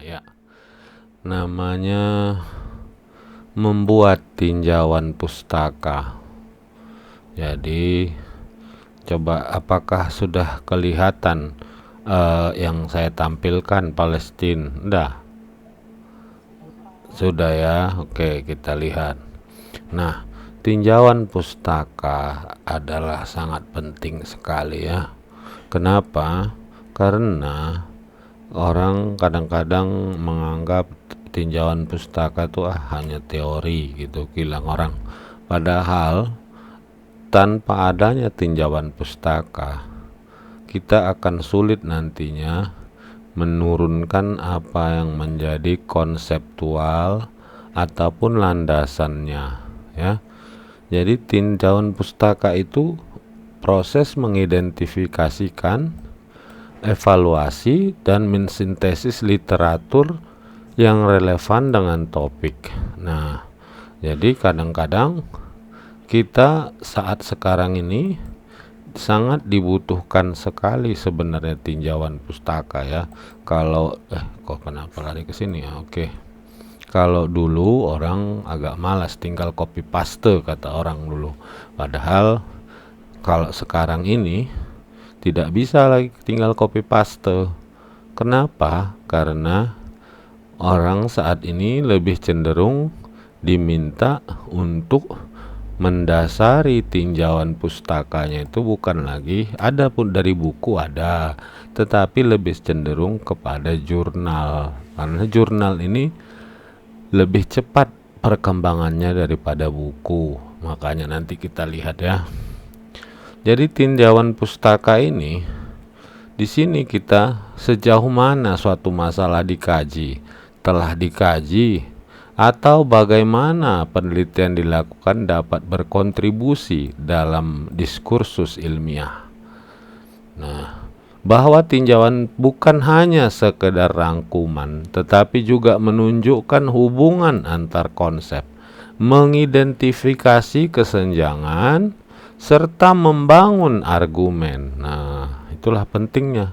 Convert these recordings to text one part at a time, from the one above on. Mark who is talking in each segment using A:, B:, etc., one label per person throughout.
A: ya. Namanya membuat tinjauan pustaka. Jadi coba apakah sudah kelihatan yang saya tampilkan Palestina? Udah. Sudah ya. Oke, kita lihat. Nah, tinjauan pustaka adalah sangat penting sekali ya. Kenapa? Karena orang kadang-kadang menganggap tinjauan pustaka itu hanya teori gitu, bilang orang. Padahal tanpa adanya tinjauan pustaka, kita akan sulit nantinya menurunkan apa yang menjadi konseptual ataupun landasannya ya. Jadi tinjauan pustaka itu proses mengidentifikasikan, evaluasi, dan mensintesis literatur yang relevan dengan topik. Nah, jadi kadang-kadang kita saat sekarang ini sangat dibutuhkan sekali sebenarnya tinjauan pustaka ya. Kalau kok kenapa lari ke sini ya? Oke. Kalau dulu orang agak malas tinggal copy paste kata orang dulu. Padahal kalau sekarang ini tidak bisa lagi tinggal copy paste. Kenapa? Karena orang saat ini lebih cenderung diminta untuk mendasari tinjauan pustakanya itu bukan lagi ada pun dari buku ada, tetapi lebih cenderung kepada jurnal. Karena jurnal ini lebih cepat perkembangannya daripada buku. Makanya nanti kita lihat ya. Jadi tinjauan pustaka ini di sini kita sejauh mana suatu masalah dikaji, telah dikaji, atau bagaimana penelitian dilakukan dapat berkontribusi dalam diskursus ilmiah. Nah, bahwa tinjauan bukan hanya sekedar rangkuman, tetapi juga menunjukkan hubungan antar konsep, mengidentifikasi kesenjangan, serta membangun argumen. Nah, itulah pentingnya.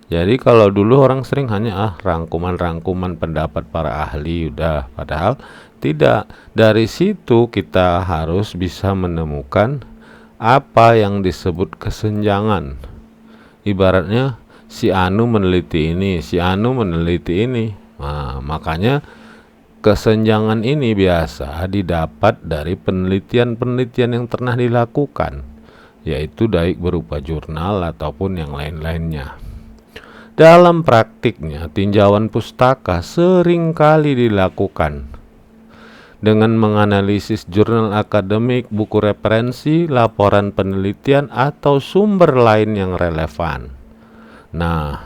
A: Jadi kalau dulu orang sering hanya rangkuman-rangkuman pendapat para ahli udah, padahal tidak. Dari situ kita harus bisa menemukan apa yang disebut kesenjangan. Ibaratnya si Anu meneliti ini, si Anu meneliti ini. Nah, makanya kesenjangan ini biasa didapat dari penelitian-penelitian yang pernah dilakukan, yaitu baik berupa jurnal ataupun yang lain-lainnya. Dalam praktiknya, tinjauan pustaka seringkali dilakukan dengan menganalisis jurnal akademik, buku referensi, laporan penelitian, atau sumber lain yang relevan. Nah,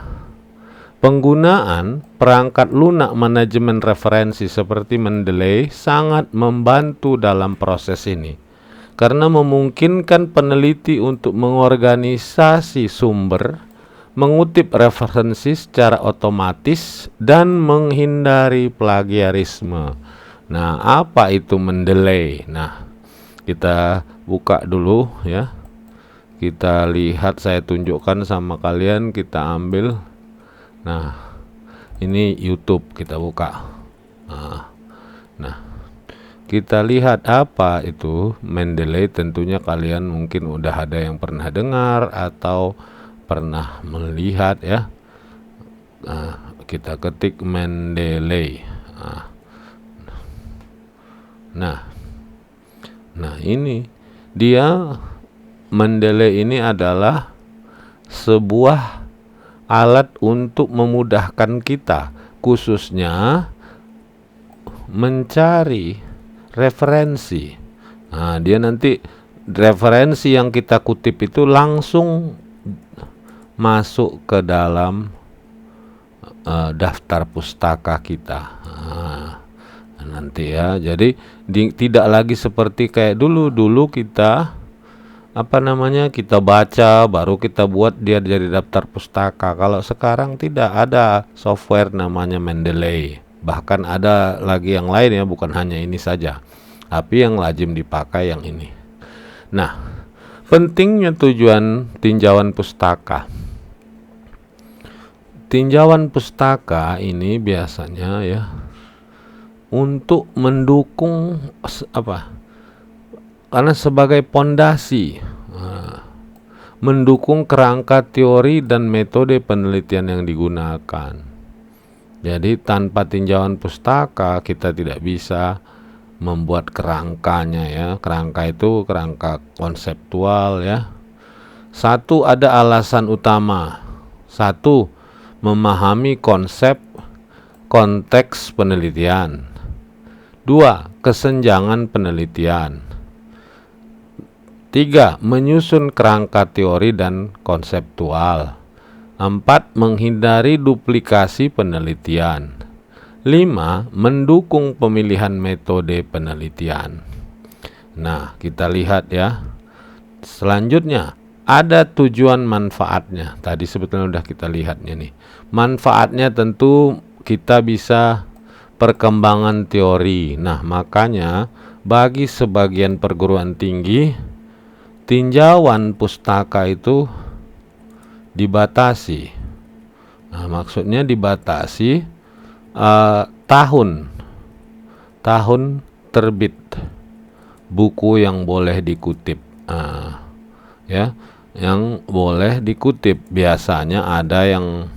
A: penggunaan perangkat lunak manajemen referensi seperti Mendeley sangat membantu dalam proses ini karena memungkinkan peneliti untuk mengorganisasi sumber, mengutip referensi secara otomatis, dan menghindari plagiarisme. Nah, apa itu Mendeley? Nah, kita buka dulu ya. Kita lihat, saya tunjukkan sama kalian, kita ambil. Nah, ini YouTube, kita buka. Nah, kita lihat apa itu Mendeley. Tentunya kalian mungkin udah ada yang pernah dengar atau pernah melihat ya. Kita ketik Mendeley. Nah, ini dia. Mendeley ini adalah sebuah alat untuk memudahkan kita, khususnya mencari referensi. Nah, dia nanti referensi yang kita kutip itu langsung masuk ke dalam daftar pustaka kita. Nanti ya, jadi tidak lagi seperti kayak dulu kita kita baca baru kita buat dia jadi daftar pustaka. Kalau sekarang tidak ada software namanya Mendeley, bahkan ada lagi yang lain ya, bukan hanya ini saja, tapi yang lazim dipakai yang ini. Nah, pentingnya tujuan tinjauan pustaka. tinjauan pustaka ini biasanya ya untuk mendukung karena sebagai pondasi, mendukung kerangka teori dan metode penelitian yang digunakan. Jadi tanpa tinjauan pustaka kita tidak bisa membuat kerangkanya ya. Kerangka itu kerangka konseptual ya. Satu, ada alasan utama. Satu, memahami konsep konteks penelitian. Dua, kesenjangan penelitian. Tiga, menyusun kerangka teori dan konseptual. Empat, menghindari duplikasi penelitian. Lima, mendukung pemilihan metode penelitian. Nah, kita lihat ya. Selanjutnya, ada tujuan manfaatnya. Tadi sebetulnya udah kita lihatnya nih. Manfaatnya tentu kita bisa perkembangan teori. Nah, makanya bagi sebagian perguruan tinggi, tinjauan pustaka itu dibatasi. Nah, maksudnya dibatasi tahun terbit buku yang boleh dikutip. Ya, yang boleh dikutip biasanya ada yang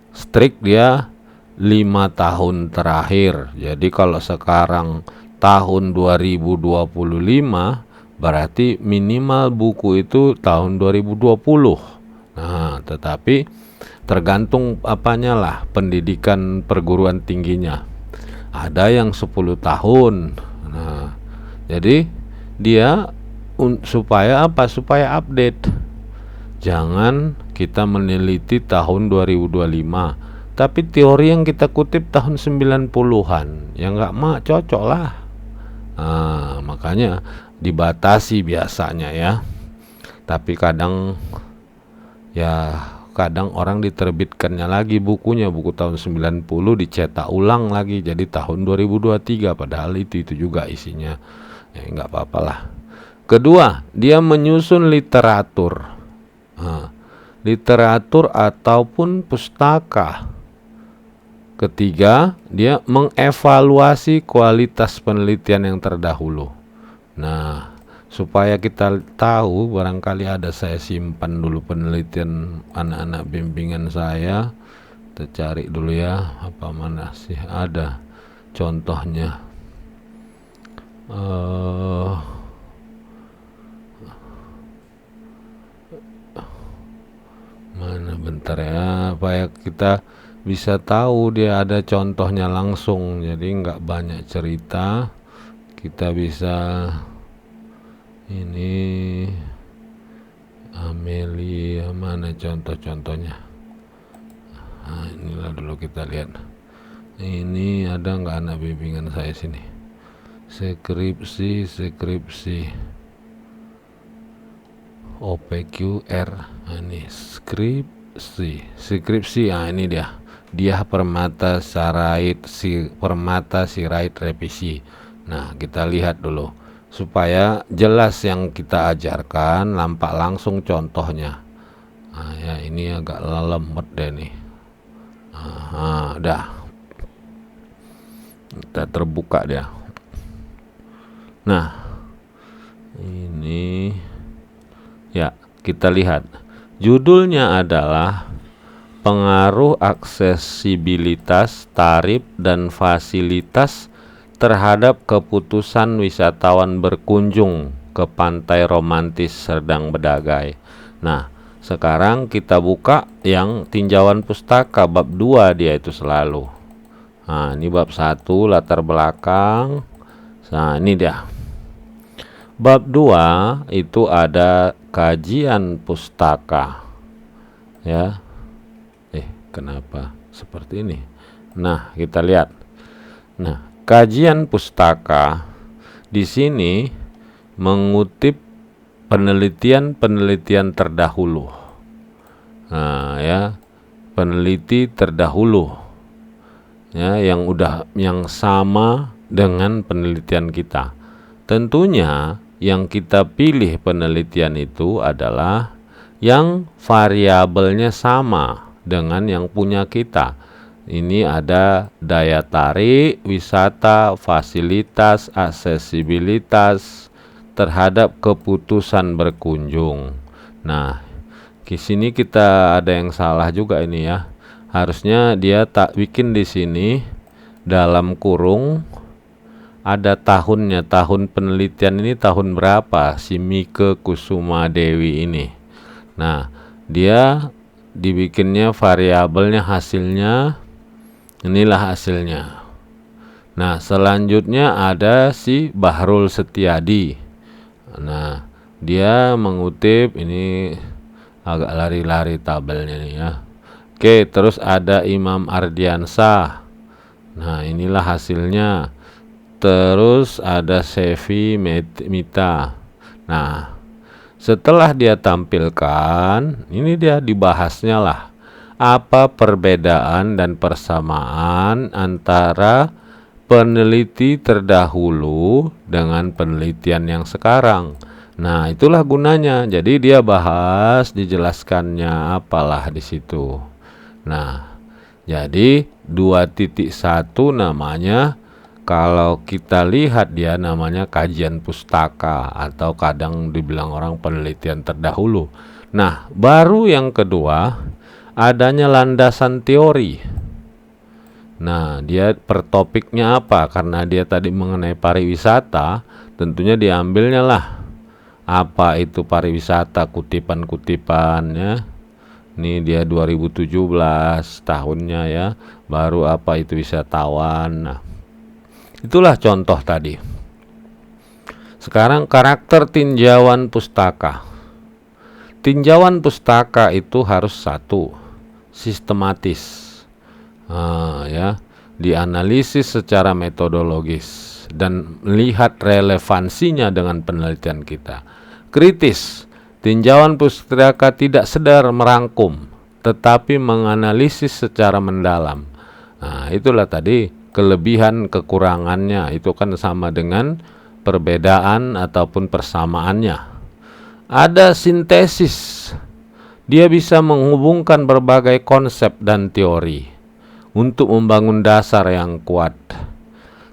A: strict dia 5 tahun terakhir. Jadi kalau sekarang tahun 2025 berarti minimal buku itu tahun 2020. Nah, tetapi tergantung apanya lah, pendidikan perguruan tingginya. Ada yang 10 tahun. Nah, jadi dia supaya apa? Supaya update. Jangan kita meneliti tahun 2025, tapi teori yang kita kutip tahun 90-an. Ya nggak cocok lah. Nah, makanya dibatasi biasanya ya. Tapi kadang orang diterbitkannya lagi buku tahun 90 dicetak ulang lagi jadi tahun 2023, padahal itu juga isinya. Ya nggak apa-apa lah. Kedua, dia menyusun literatur. Literatur ataupun pustaka. Ketiga, dia mengevaluasi kualitas penelitian yang terdahulu. Nah, supaya kita tahu, barangkali ada saya simpan dulu penelitian anak-anak bimbingan saya. Kita cari dulu ya, apa mana sih ada contohnya. Mana bentar ya, supaya kita bisa tahu dia ada contohnya langsung. Jadi nggak banyak cerita, kita bisa ini Amelia, mana contoh-contohnya. Nah, inilah dulu kita lihat. Ini ada nggak anak bimbingan saya sini? Skripsi OPQR. Nah, ini skripsi. Nah, ini dia Permata Sirait revisi. Nah, kita lihat dulu supaya jelas yang kita ajarkan, nampak langsung contohnya. Nah, ya ini agak lemot deh nih. Udah kita terbuka dia. Nah, ini ya kita lihat judulnya adalah pengaruh aksesibilitas, tarif dan fasilitas terhadap keputusan wisatawan berkunjung ke pantai romantis Serdang Bedagai. Nah, sekarang kita buka yang tinjauan pustaka bab 2, dia itu selalu. Nah, ini bab 1 latar belakang. Nah, ini dia. Bab 2 itu ada kajian pustaka. Ya. Kenapa seperti ini? Nah, kita lihat. Nah, kajian pustaka di sini mengutip penelitian terdahulu. Nah, ya, peneliti terdahulu, ya, yang sama dengan penelitian kita. Tentunya yang kita pilih penelitian itu adalah yang variabelnya sama, dengan yang punya kita. Ini ada daya tarik, wisata, fasilitas, aksesibilitas terhadap keputusan berkunjung. Nah, di sini kita ada yang salah juga ini ya. Harusnya dia tak bikin di sini dalam kurung ada tahunnya, tahun penelitian ini tahun berapa si Mike Kusuma Dewi ini. Nah, dia dibikinnya variabelnya hasilnya, inilah hasilnya. Nah, selanjutnya ada si Bahrul Setiadi. Nah, dia mengutip, ini agak lari-lari tabelnya nih ya. Oke, terus ada Imam Ardiansah. Nah, inilah hasilnya. Terus ada Sevi Mita. Nah, setelah dia tampilkan, ini dia dibahasnya lah. Apa perbedaan dan persamaan antara peneliti terdahulu dengan penelitian yang sekarang. Nah, itulah gunanya. Jadi dia bahas, dijelaskannya apalah di situ. Nah, jadi 2.1 namanya, kalau kita lihat dia namanya kajian pustaka atau kadang dibilang orang penelitian terdahulu. Nah, baru yang kedua adanya landasan teori. Nah, dia per topiknya apa? Karena dia tadi mengenai pariwisata, tentunya diambilnya lah apa itu pariwisata, kutipan-kutipan ya. Ini dia 2017 tahunnya ya, baru apa itu wisatawan. Nah, itulah contoh tadi. Sekarang karakter tinjauan pustaka. Tinjauan pustaka itu harus satu, sistematis. Ya, dianalisis secara metodologis dan melihat relevansinya dengan penelitian kita. Kritis, tinjauan pustaka tidak sekedar merangkum, tetapi menganalisis secara mendalam. Nah, itulah tadi kelebihan kekurangannya, itu kan sama dengan perbedaan ataupun persamaannya. Ada sintesis, dia bisa menghubungkan berbagai konsep dan teori untuk membangun dasar yang kuat.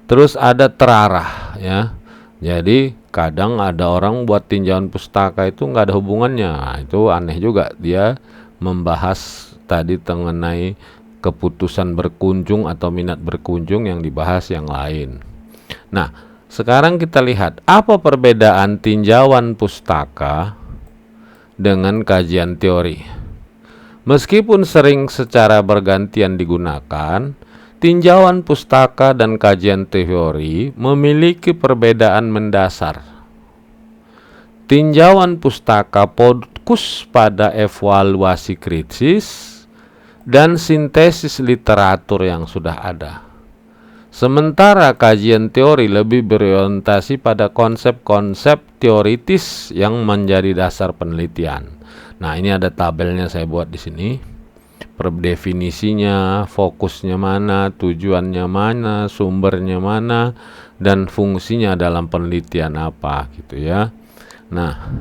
A: Terus ada terarah ya. Jadi kadang ada orang buat tinjauan pustaka itu nggak ada hubungannya. Nah, itu aneh juga. Dia membahas tadi mengenai keputusan berkunjung atau minat berkunjung yang dibahas yang lain. Nah, sekarang kita lihat apa perbedaan tinjauan pustaka dengan kajian teori. Meskipun sering secara bergantian digunakan, tinjauan pustaka dan kajian teori memiliki perbedaan mendasar. Tinjauan pustaka fokus pada evaluasi kritis dan sintesis literatur yang sudah ada. Sementara kajian teori lebih berorientasi pada konsep-konsep teoritis yang menjadi dasar penelitian. Nah, ini ada tabelnya saya buat di sini. Per definisinya, fokusnya mana, tujuannya mana, sumbernya mana, dan fungsinya dalam penelitian apa gitu ya. Nah,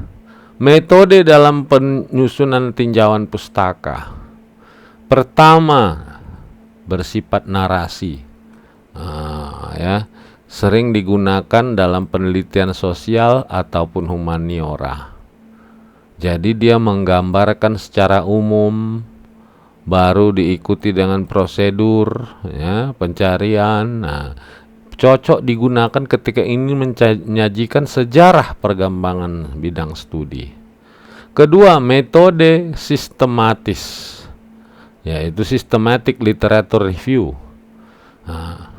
A: metode dalam penyusunan tinjauan pustaka. Pertama, bersifat narasi. Ya, sering digunakan dalam penelitian sosial ataupun humaniora. Jadi dia menggambarkan secara umum, baru diikuti dengan prosedur ya, pencarian. Nah, cocok digunakan ketika ini menyajikan sejarah perkembangan bidang studi. Kedua, metode sistematis, yaitu systematic literature review. Nah,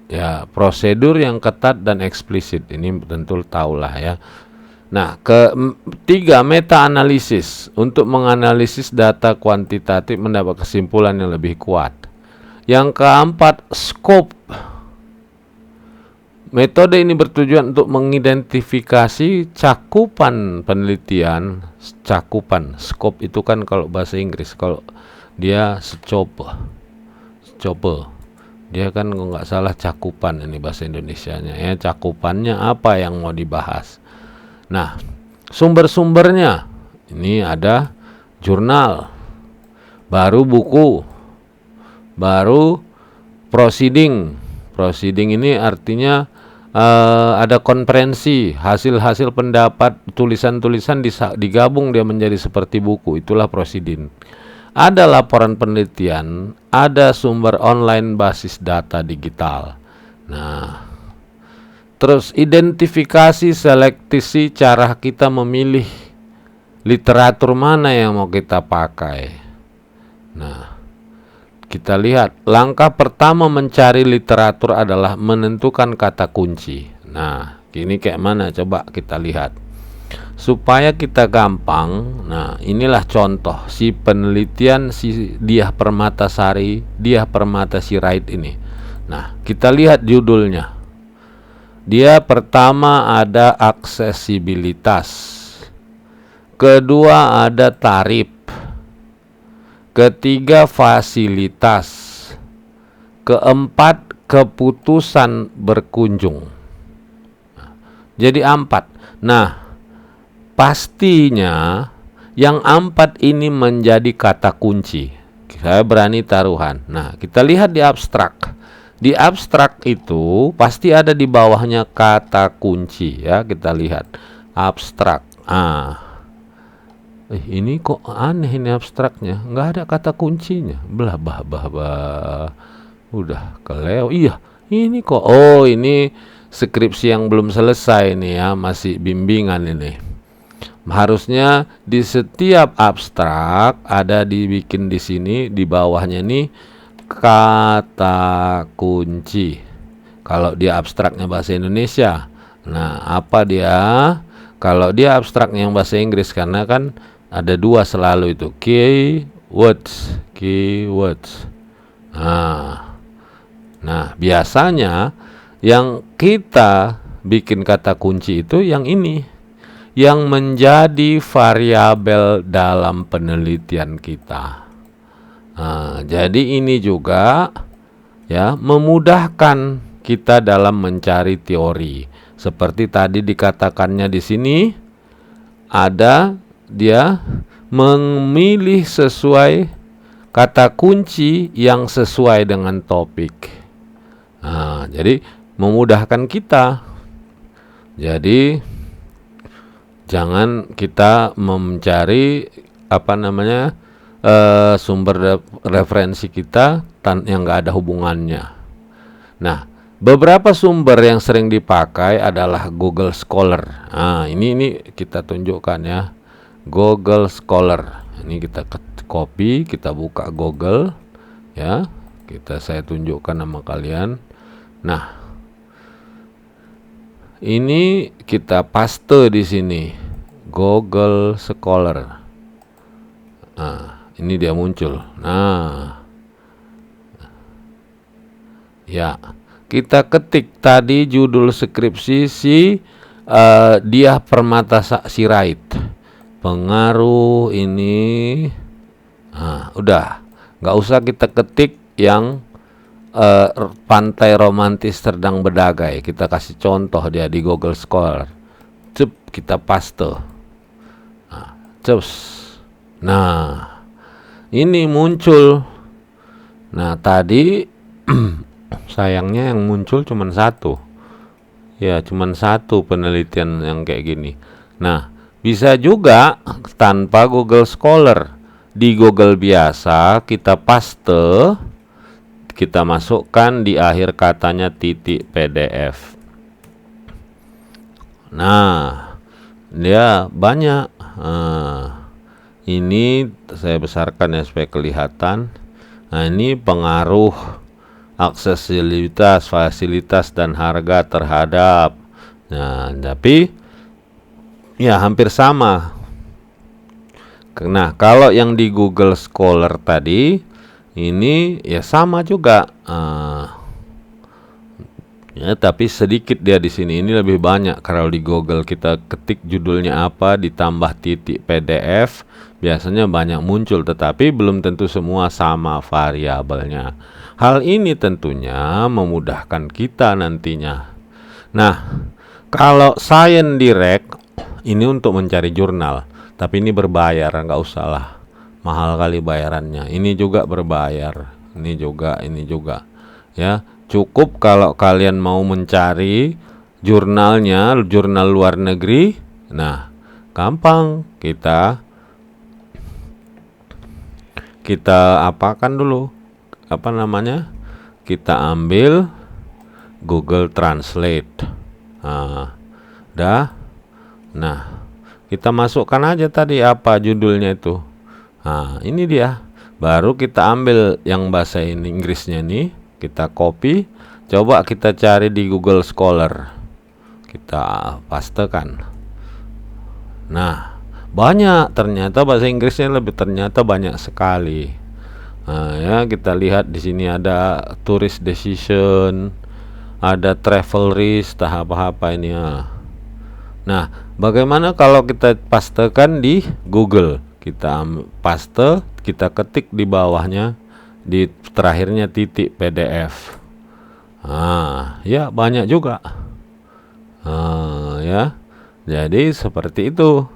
A: ya, prosedur yang ketat dan eksplisit, ini tentu tahulah ya. Nah, ketiga, meta-analisis, untuk menganalisis data kuantitatif mendapat kesimpulan yang lebih kuat. Yang keempat, scope. Metode ini bertujuan untuk mengidentifikasi cakupan penelitian. Cakupan, scope itu kan kalau bahasa Inggris, kalau dia scope, dia kan kalau nggak salah cakupan, ini bahasa Indonesianya ya, cakupannya apa yang mau dibahas. Nah, sumber-sumbernya ini ada jurnal, baru buku, baru proceeding. Proceeding ini artinya ada konferensi, hasil-hasil pendapat, tulisan-tulisan digabung dia menjadi seperti buku, itulah proceeding. Ada laporan penelitian, ada sumber online basis data digital. Nah, terus identifikasi, selektisi, cara kita memilih literatur mana yang mau kita pakai. Nah, kita lihat, langkah pertama mencari literatur adalah menentukan kata kunci. Nah, ini kayak mana? Coba kita lihat. Supaya kita gampang, nah inilah contoh si penelitian si Diah Permatasari, Diah Permata Sirait ini. Nah, kita lihat judulnya. Dia pertama ada aksesibilitas. Kedua ada tarif. Ketiga fasilitas. Keempat keputusan berkunjung. Jadi 4. Nah, pastinya yang 4 ini menjadi kata kunci. Saya berani taruhan. Nah, kita lihat di abstrak. Di abstrak itu pasti ada di bawahnya kata kunci ya. Kita lihat abstrak. Ini kok aneh ini abstraknya, nggak ada kata kuncinya. Belah bah. Udah keleo. Iya, ini kok. Oh, ini skripsi yang belum selesai nih ya, masih bimbingan ini. Harusnya di setiap abstrak ada dibikin di sini di bawahnya nih kata kunci. Kalau dia abstraknya bahasa Indonesia. Nah, apa dia? Kalau dia abstraknya yang bahasa Inggris, karena kan ada 2 selalu itu, keywords. Nah, biasanya yang kita bikin kata kunci itu yang ini, yang menjadi variabel dalam penelitian kita. Jadi ini juga ya memudahkan kita dalam mencari teori. Seperti tadi dikatakannya di sini, ada dia memilih sesuai kata kunci yang sesuai dengan topik. Jadi memudahkan kita. Jadi jangan kita mencari sumber referensi kita yang nggak ada hubungannya. Nah, beberapa sumber yang sering dipakai adalah Google Scholar. Ini kita tunjukkan ya. Google Scholar. Ini kita copy, kita buka Google ya. Saya tunjukkan sama kalian. Nah, ini kita paste di sini. Google Scholar. Ini dia muncul. Nah, ya, kita ketik tadi judul skripsi si Diah Permata Sirait. Pengaruh ini, udah, nggak usah kita ketik yang pantai romantis Serdang Bedagai. Kita kasih contoh dia di Google Scholar. Kita paste. Nah, ini muncul. Nah, tadi sayangnya yang muncul cuma 1. Ya, cuma 1 penelitian yang kayak gini. Nah, bisa juga tanpa Google Scholar. Di Google biasa kita paste, kita masukkan di akhir katanya .pdf. Nah, dia banyak. Ini saya besarkan ya supaya kelihatan. Nah, ini pengaruh aksesibilitas, fasilitas dan harga terhadap. Nah, tapi ya hampir sama. Nah, kalau yang di Google Scholar tadi ini ya sama juga. Ya, tapi sedikit dia di sini. Ini lebih banyak. Kalau di Google kita ketik judulnya apa ditambah .pdf, biasanya banyak muncul, tetapi belum tentu semua sama variabelnya. Hal ini tentunya memudahkan kita nantinya. Nah, kalau Science Direct ini untuk mencari jurnal, tapi ini berbayar, nggak usah lah. mahal kali bayarannya. Ini juga berbayar, ini juga ya. Cukup kalau kalian mau mencari jurnalnya, jurnal luar negeri, nah gampang, kita apakan dulu, apa namanya, kita ambil Google Translate. Nah, kita masukkan aja tadi apa judulnya itu. Ini dia. Baru kita ambil yang bahasa Inggrisnya nih, kita copy, coba kita cari di Google Scholar. Kita pastekan. Nah, banyak ternyata bahasa Inggrisnya ternyata banyak sekali. Ya, kita lihat di sini ada tourist decision, ada travel risk, apa-apa ini ya. Nah, bagaimana kalau kita pastekan di Google? Kita paste, kita ketik di bawahnya, di terakhirnya titik PDF. Ya banyak juga. Ya, jadi seperti itu.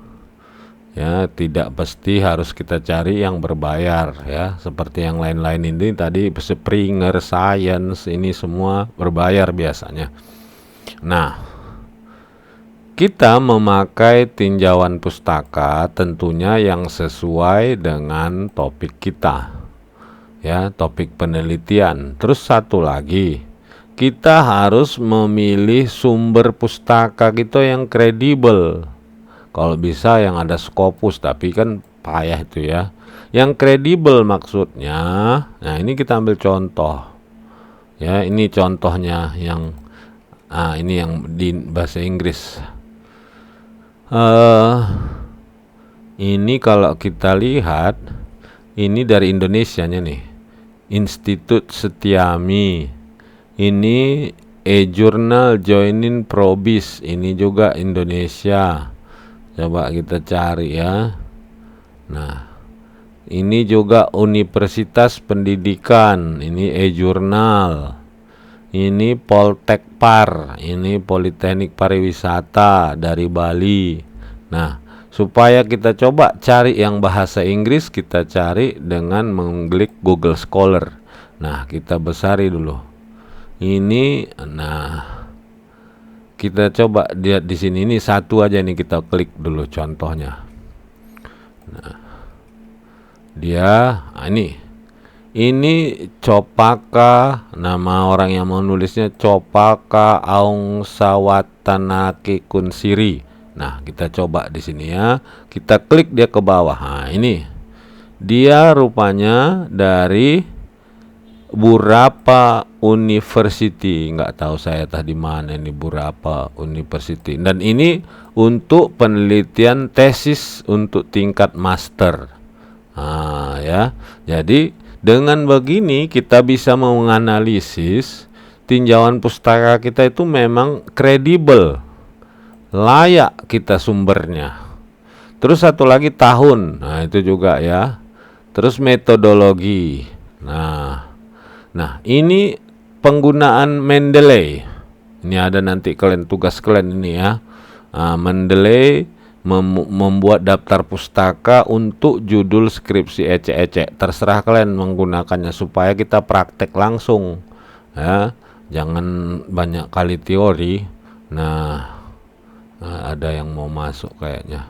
A: Ya, tidak pasti harus kita cari yang berbayar ya, seperti yang lain-lain ini tadi, Springer, Science, ini semua berbayar biasanya. Nah, kita memakai tinjauan pustaka tentunya yang sesuai dengan topik kita. Ya, topik penelitian. Terus satu lagi, kita harus memilih sumber pustaka kita yang kredibel. Kalau bisa yang ada Scopus, tapi kan payah itu ya. Yang kredibel maksudnya, nah ini kita ambil contoh. Ya, ini contohnya yang ini yang di bahasa Inggris. Ini kalau kita lihat, ini dari Indonesianya nih, Institut Setiami. Ini e-jurnal Joinin Probis, ini juga Indonesia. Coba kita cari ya. Nah, ini juga Universitas Pendidikan, ini e-jurnal. Ini Poltekpar, ini Politeknik Pariwisata dari Bali. Nah, supaya kita coba cari yang bahasa Inggris, kita cari dengan mengklik Google Scholar. Nah, kita besari dulu. Ini, nah, kita coba lihat di sini, ini satu aja nih, kita klik dulu contohnya. Nah, dia ini Copaka, nama orang yang mau nulisnya Copaka Aungsawatanake Kunsiri. Nah, kita coba di sini ya. Kita klik dia ke bawah. Nah, ini dia rupanya dari Burapa University, nggak tahu saya tadi mana ini Burapa University. Dan ini untuk penelitian tesis untuk tingkat master. Ya, jadi dengan begini kita bisa menganalisis tinjauan pustaka kita itu memang kredibel, layak kita sumbernya. Terus satu lagi tahun, nah itu juga ya. Terus metodologi. Nah, ini penggunaan Mendeley. Ini ada nanti kalian tugas kalian ini ya. Mendeley membuat daftar pustaka untuk judul skripsi ecek-ecek. Terserah kalian menggunakannya supaya kita praktek langsung. Ya, jangan banyak kali teori. Nah, ada yang mau masuk kayaknya.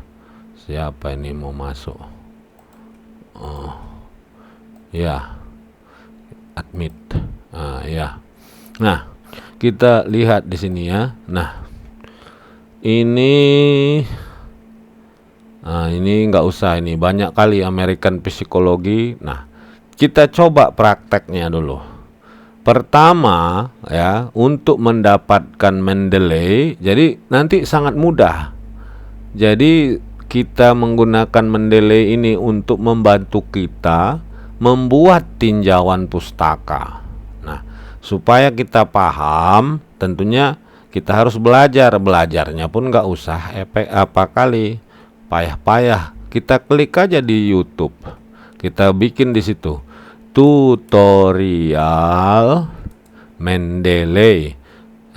A: Siapa ini mau masuk? Ya. Admit. Ya. Nah, kita lihat di sini ya. Nah, ini nggak usah, ini banyak kali American Psychology. Nah, kita coba prakteknya dulu. Pertama ya, untuk mendapatkan Mendeley, jadi nanti sangat mudah. Jadi kita menggunakan Mendeley ini untuk membantu kita membuat tinjauan pustaka. Nah, supaya kita paham, tentunya kita harus belajar. Belajarnya pun nggak usah apa kali payah-payah. Kita klik aja di YouTube. Kita bikin di situ tutorial Mendeley.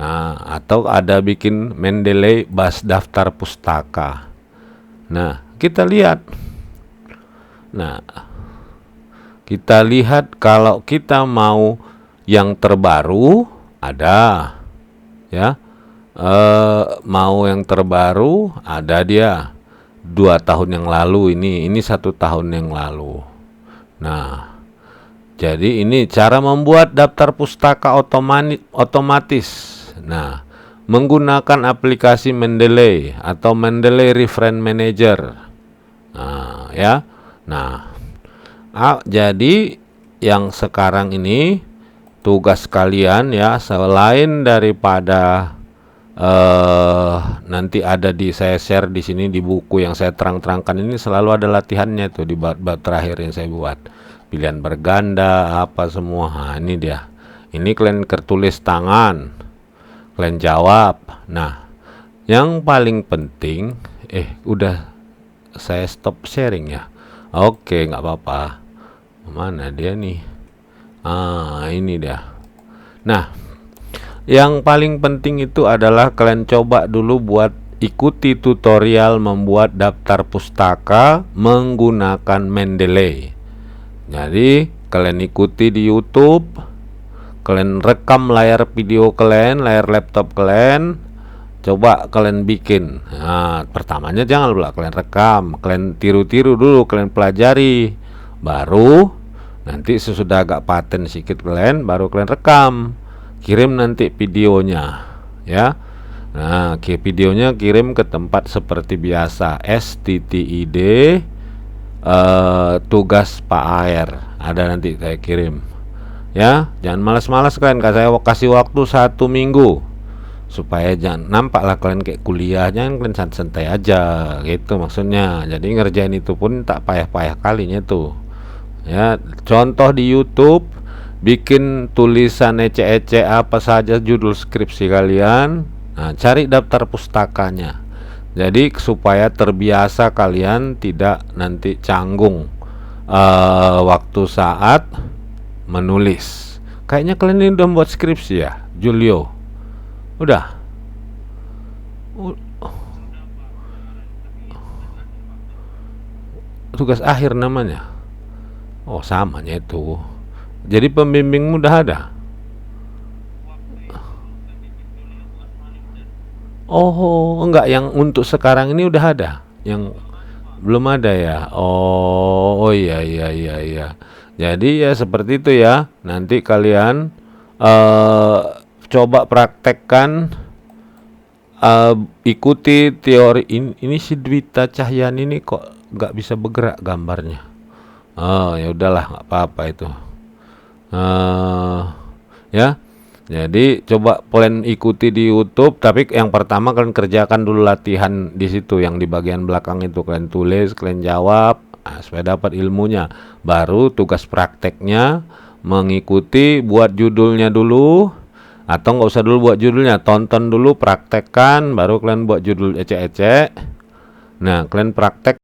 A: Nah, atau ada bikin Mendeley bas daftar pustaka. Nah, kita lihat. Nah, Kita lihat kalau kita mau yang terbaru ada, ya. Mau yang terbaru ada dia 2 tahun yang lalu, ini 1 tahun yang lalu. Nah, jadi ini cara membuat daftar pustaka otomatis. Nah, menggunakan aplikasi Mendeley atau Mendeley Reference Manager. Nah, ya. Nah, jadi yang sekarang ini tugas kalian ya, selain daripada nanti ada saya share di sini di buku yang saya terang-terangkan ini, selalu ada latihannya tuh di bab terakhir yang saya buat. Pilihan berganda apa semua. Nah, ini dia. Ini kalian tertulis tangan. Kalian jawab. Nah, yang paling penting udah saya stop sharing ya. Oke, nggak apa-apa. Mana dia nih? Ini dia. Nah, yang paling penting itu adalah kalian coba dulu buat ikuti tutorial membuat daftar pustaka menggunakan Mendeley. Jadi kalian ikuti di YouTube, kalian rekam layar video kalian, layar laptop kalian, coba kalian bikin. Nah, pertamanya jangan pula kalian rekam, kalian tiru-tiru dulu, kalian pelajari, baru nanti sesudah agak paten sedikit kalian, baru kalian rekam, kirim nanti videonya, ya. Nah, videonya kirim ke tempat seperti biasa, STTID tugas Pak AR, ada nanti saya kirim, ya. Jangan malas-malas kalian, saya kasih waktu 1 minggu supaya jangan nampaklah kalian kayak kuliah, jangan kalian santai aja gitu maksudnya. Jadi ngerjain itu pun tak payah-payah kalinya tuh, ya. Contoh di YouTube, bikin tulisan ecek-ecek apa saja judul skripsi kalian. Nah, cari daftar pustakanya. Jadi supaya terbiasa kalian tidak nanti canggung waktu saat menulis. Kayaknya kalian ini udah membuat skripsi ya, Julio? Udah? Tugas akhir namanya? Oh, samanya itu. Jadi pembimbingmu udah ada? Oh, enggak, yang untuk sekarang ini udah ada? Yang belum ada ya? Oh, iya iya iya iya. Jadi ya seperti itu ya. Nanti kalian coba praktekkan, ikuti teori ini si Dwita Cahyani ini kok nggak bisa bergerak gambarnya. Oh, ya udahlah, nggak apa-apa itu. Ya. Jadi coba kalian ikuti di YouTube, tapi yang pertama kalian kerjakan dulu latihan di situ, yang di bagian belakang itu kalian tulis, kalian jawab, supaya dapat ilmunya. Baru tugas prakteknya mengikuti, buat judulnya dulu, atau nggak usah dulu buat judulnya, tonton dulu, praktekkan, baru kalian buat judul ecek-ecek. Nah, kalian praktek